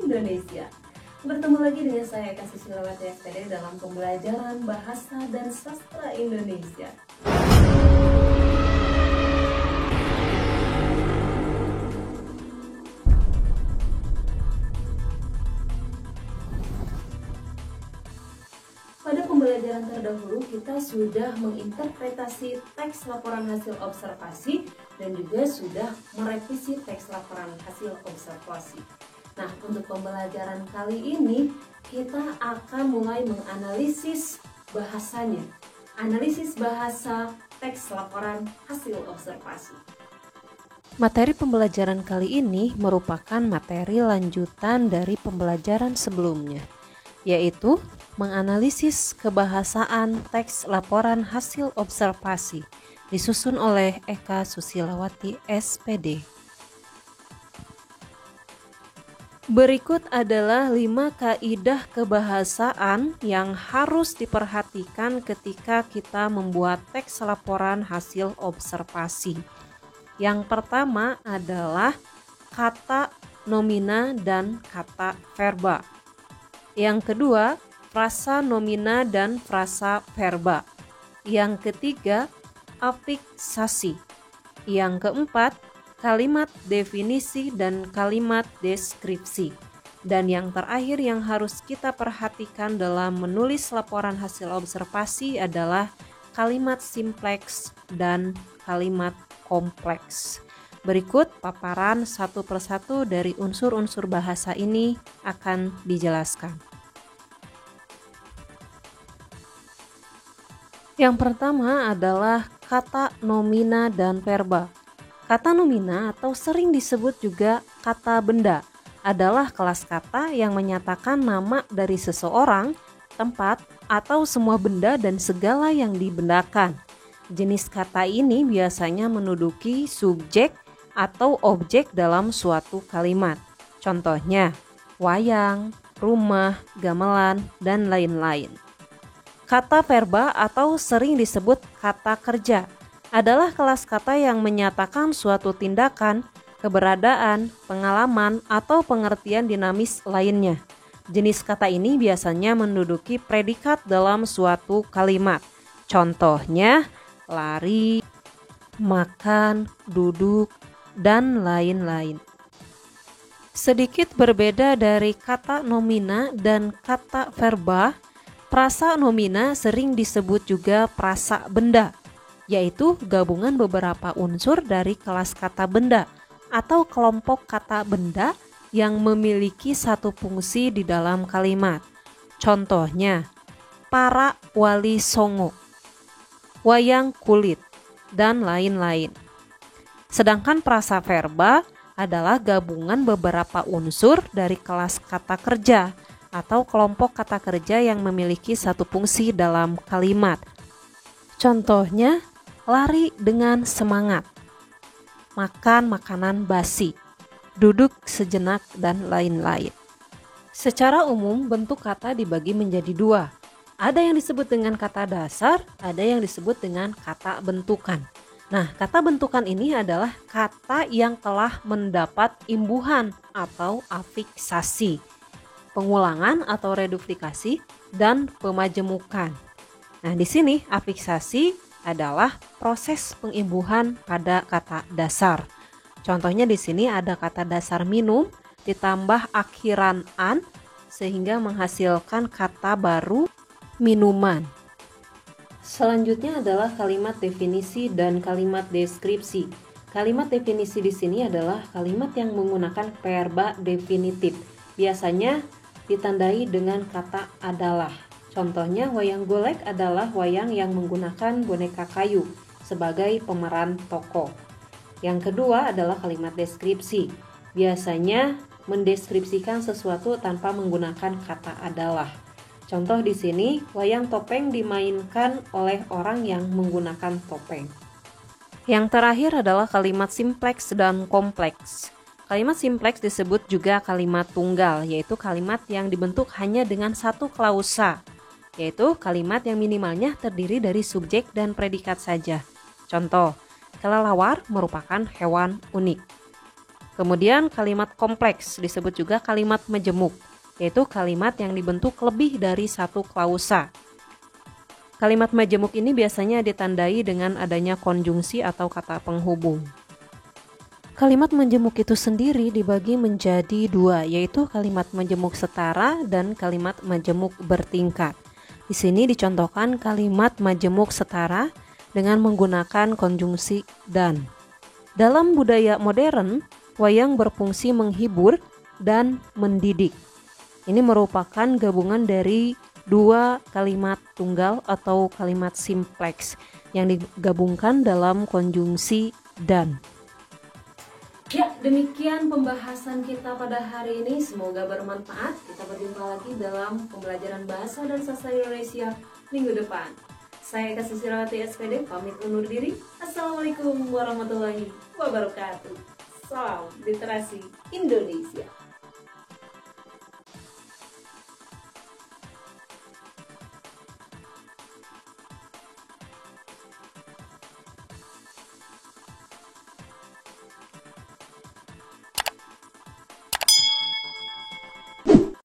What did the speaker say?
Indonesia. Bertemu lagi dengan saya Eka Susilawati SPD dalam pembelajaran Bahasa dan Sastra Indonesia. Pada pembelajaran terdahulu kita sudah menginterpretasi teks laporan hasil observasi dan juga sudah merevisi teks laporan hasil observasi. Nah, untuk pembelajaran kali ini kita akan mulai menganalisis bahasanya. Analisis bahasa teks laporan hasil observasi. Materi pembelajaran kali ini merupakan materi lanjutan dari pembelajaran sebelumnya, yaitu menganalisis kebahasaan teks laporan hasil observasi, disusun oleh Eka Susilawati SPD. Berikut adalah 5 kaidah kebahasaan yang harus diperhatikan ketika kita membuat teks laporan hasil observasi. Yang pertama adalah kata nomina dan kata verba. Yang kedua, frasa nomina dan frasa verba. Yang ketiga, afiksasi. Yang keempat, kalimat definisi dan kalimat deskripsi. Dan yang terakhir yang harus kita perhatikan dalam menulis laporan hasil observasi adalah kalimat simpleks dan kalimat kompleks. Berikut paparan satu persatu dari unsur-unsur bahasa ini akan dijelaskan. Yang pertama adalah kata nomina dan verba. Kata nomina atau sering disebut juga kata benda adalah kelas kata yang menyatakan nama dari seseorang, tempat, atau semua benda dan segala yang dibendakan. Jenis kata ini biasanya menduduki subjek atau objek dalam suatu kalimat. Contohnya, wayang, rumah, gamelan, dan lain-lain. Kata verba atau sering disebut kata kerja adalah kelas kata yang menyatakan suatu tindakan, keberadaan, pengalaman, atau pengertian dinamis lainnya. Jenis kata ini biasanya menduduki predikat dalam suatu kalimat. Contohnya, lari, makan, duduk, dan lain-lain. Sedikit berbeda dari kata nomina dan kata verba, frasa nomina sering disebut juga frasa benda, yaitu gabungan beberapa unsur dari kelas kata benda atau kelompok kata benda yang memiliki satu fungsi di dalam kalimat. Contohnya, para wali songo, wayang kulit, dan lain-lain. Sedangkan frasa verba adalah gabungan beberapa unsur dari kelas kata kerja atau kelompok kata kerja yang memiliki satu fungsi dalam kalimat. Contohnya, lari dengan semangat, makan makanan basi, duduk sejenak, dan lain-lain. Secara umum, bentuk kata dibagi menjadi 2. Ada yang disebut dengan kata dasar, ada yang disebut dengan kata bentukan. Nah, kata bentukan ini adalah kata yang telah mendapat imbuhan atau afiksasi, pengulangan atau reduplikasi, dan pemajemukan. Nah, di sini afiksasi adalah proses pengimbuhan pada kata dasar. Contohnya di sini ada kata dasar minum ditambah akhiran an sehingga menghasilkan kata baru minuman. Selanjutnya adalah kalimat definisi dan kalimat deskripsi. Kalimat definisi di sini adalah kalimat yang menggunakan verba definitif. Biasanya ditandai dengan kata adalah. Contohnya, wayang golek adalah wayang yang menggunakan boneka kayu sebagai pemeran tokoh. Yang kedua adalah kalimat deskripsi. Biasanya mendeskripsikan sesuatu tanpa menggunakan kata adalah. Contoh di sini, wayang topeng dimainkan oleh orang yang menggunakan topeng. Yang terakhir adalah kalimat simpleks dan kompleks. Kalimat simpleks disebut juga kalimat tunggal, yaitu kalimat yang dibentuk hanya dengan satu klausa, yaitu kalimat yang minimalnya terdiri dari subjek dan predikat saja. Contoh, kelelawar merupakan hewan unik. Kemudian kalimat kompleks disebut juga kalimat majemuk, yaitu kalimat yang dibentuk lebih dari satu klausa. Kalimat majemuk ini biasanya ditandai dengan adanya konjungsi atau kata penghubung. Kalimat majemuk itu sendiri dibagi menjadi dua, yaitu kalimat majemuk setara dan kalimat majemuk bertingkat. Di sini dicontohkan kalimat majemuk setara dengan menggunakan konjungsi dan. Dalam budaya modern, wayang berfungsi menghibur dan mendidik. Ini merupakan gabungan dari dua kalimat tunggal atau kalimat simpleks yang digabungkan dalam konjungsi dan. Ya, demikian pembahasan kita pada hari ini. Semoga bermanfaat. Kita berjumpa lagi dalam pembelajaran bahasa dan sastra Indonesia minggu depan. Saya Eka Susirawati SPD, pamit undur diri. Assalamualaikum warahmatullahi wabarakatuh. Salam literasi Indonesia.